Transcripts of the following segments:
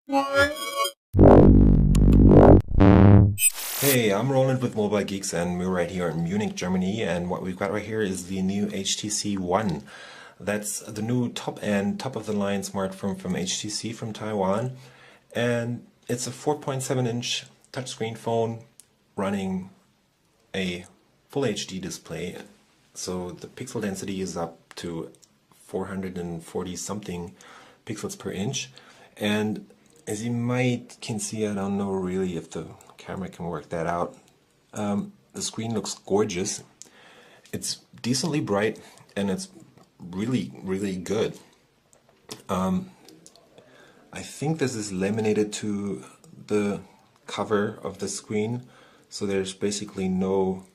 Hey, I'm Roland with Mobile Geeks, and we're right here in Munich, Germany, and what we've got right here is the new HTC One. That's the new top-end, top-of-the-line smartphone from HTC from Taiwan, and it's a 4.7-inch touchscreen phone running a full HD display, so the pixel density is up to 440 something pixels per inch, and as you might can see, I don't know really if the camera can work that out. The screen looks gorgeous. It's decently bright and it's really good. I think this is laminated to the cover of the screen, so there's basically no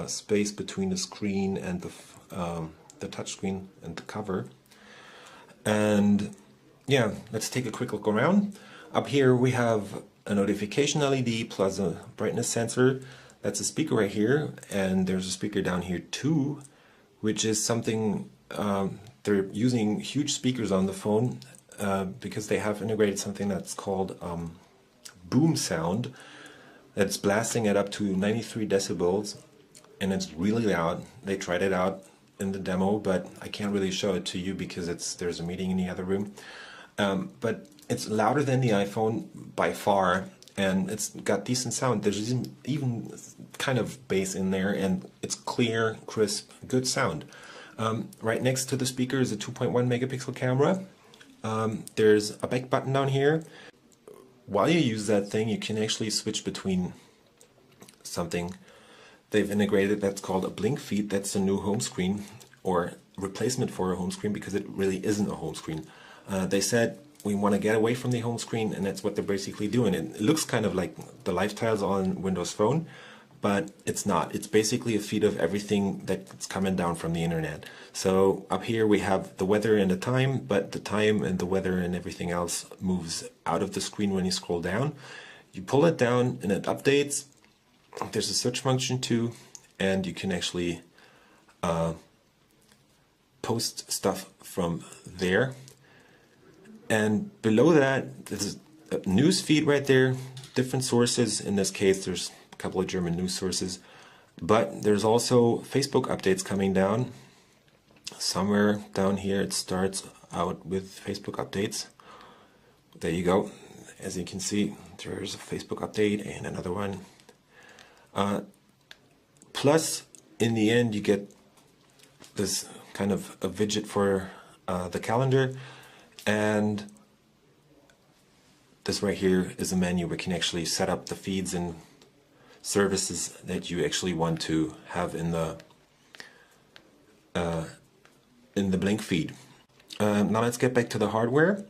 space between the screen and the touch screen and the cover. And yeah, let's take a quick look around. Up here we have a notification LED plus a brightness sensor. That's a speaker right here, and there's a speaker down here too, which is something they're using huge speakers on the phone because they have integrated something that's called boom sound. That's blasting it up to 93 decibels, and it's really loud. They tried it out in the demo, but I can't really show it to you because there's a meeting in the other room. But it's louder than the iPhone by far, and it's got decent sound. There's even kind of bass in there, and it's clear, crisp, good sound. Right next to the speaker is a 2.1 megapixel camera. There's a back button down here. While you use that thing, you can actually switch between something they've integrated that's called a blink feed. That's the new home screen, or replacement for a home screen, because it really isn't a home screen. They said we want to get away from the home screen, and that's what they're basically doing. It looks kind of like the lifestyles on Windows Phone, but it's not. It's basically a feed of everything that's coming down from the internet. So up here we have the weather and the time, but the time and the weather and everything else moves out of the screen when you scroll down. You pull it down and it updates. There's a search function too, and you can actually post stuff from there. And below that, there's a news feed right there, different sources. In this case, there's a couple of German news sources, but there's also Facebook updates coming down. Somewhere down here it starts out with Facebook updates. There you go. As you can see, there's a Facebook update and another one. Plus, in the end, you get this kind of a widget for the calendar. And this right here is a menu where you can actually set up the feeds and services that you actually want to have in the Blink feed. Now let's get back to the hardware.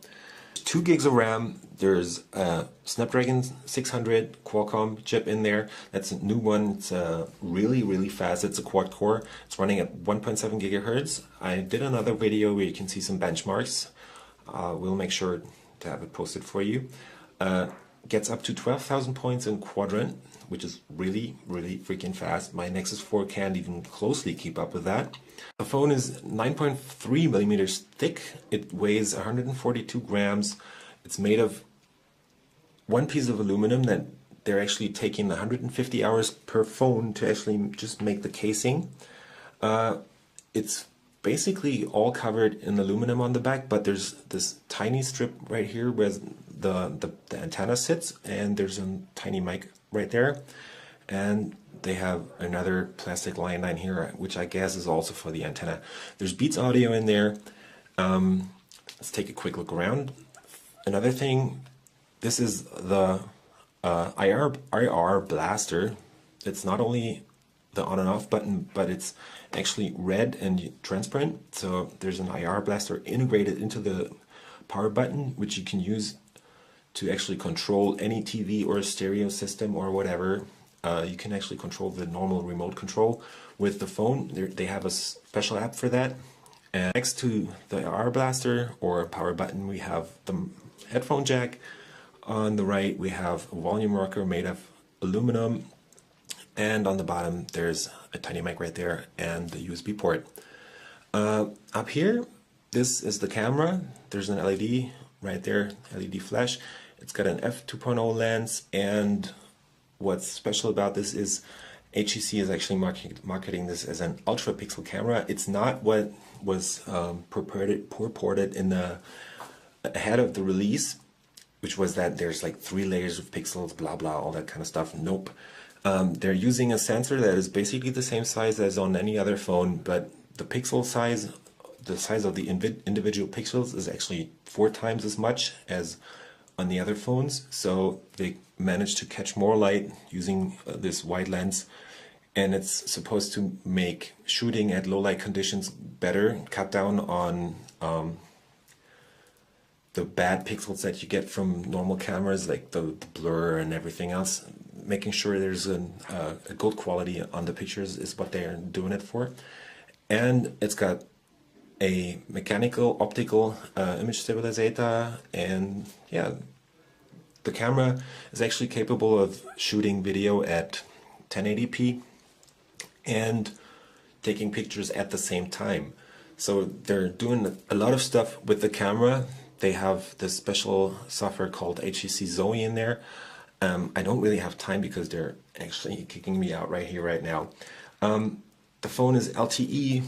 2 gigs of RAM. There's a Snapdragon 600 Qualcomm chip in there. That's a new one. It's really fast. It's a quad core. It's running at 1.7 gigahertz. I did another video where you can see some benchmarks. We'll make sure to have it posted for you. Gets up to 12,000 points in quadrant, which is really freaking fast. My Nexus 4 can't even closely keep up with that. The phone is 9.3 millimeters thick. It weighs 142 grams. It's made of one piece of aluminum that they're actually taking 150 hours per phone to actually just make the casing. It's basically all covered in aluminum on the back, but there's this tiny strip right here where the antenna sits, and there's a tiny mic right there, and they have another plastic line down here, which I guess is also for the antenna. There's Beats audio in there. Let's take a quick look around. Another thing, this is the IR blaster. It's not only the on and off button, but it's actually red and transparent. So there's an IR blaster integrated into the power button, which you can use to actually control any TV or stereo system or whatever. You can actually control the normal remote control with the phone. They have a special app for that. And next to the IR blaster or power button, we have the headphone jack. On the right, we have a volume rocker made of aluminum. And on the bottom, there's a tiny mic right there and the USB port. Up here, this is the camera. There's an LED right there, LED flash. It's got an f2.0 lens, and what's special about this is HTC is actually marketing this as an ultra pixel camera. It's not what was purported in the ahead of the release, which was that there's like 3 layers of pixels, blah blah, all that kind of stuff. Nope. They're using a sensor that is basically the same size as on any other phone, but the pixel size, the size of the individual pixels is actually 4 times as much as on the other phones. So they managed to catch more light using this wide lens, and it's supposed to make shooting at low light conditions better, cut down on the bad pixels that you get from normal cameras, like the blur and everything else. Making sure there's a good quality on the pictures is what they're doing it for. And it's got a mechanical optical image stabilizer, and yeah, the camera is actually capable of shooting video at 1080p and taking pictures at the same time. So they're doing a lot of stuff with the camera. They have this special software called HTC Zoe in there. I don't really have time because they're actually kicking me out right here, right now. The phone is LTE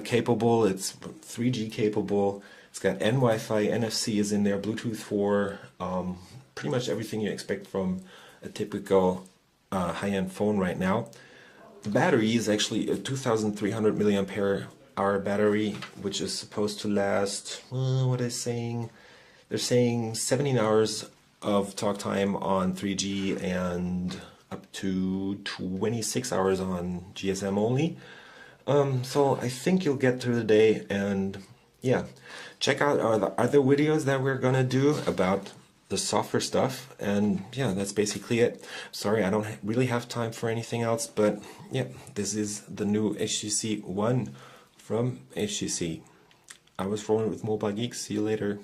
capable, it's 3G capable, it's got N-Wi-Fi, NFC is in there, Bluetooth 4, pretty much everything you expect from a typical high-end phone right now. The battery is actually a 2,300 milliampere hour battery, which is supposed to last, what are they saying? They're saying 17 hours of talk time on 3G and up to 26 hours on GSM only. So I think you'll get through the day, and yeah, check out our other videos that we're gonna do about the software stuff, and yeah, that's basically it. Sorry, I don't really have time for anything else, but yeah, this is the new HTC One from HTC. I was rolling with Mobile Geeks. See you later.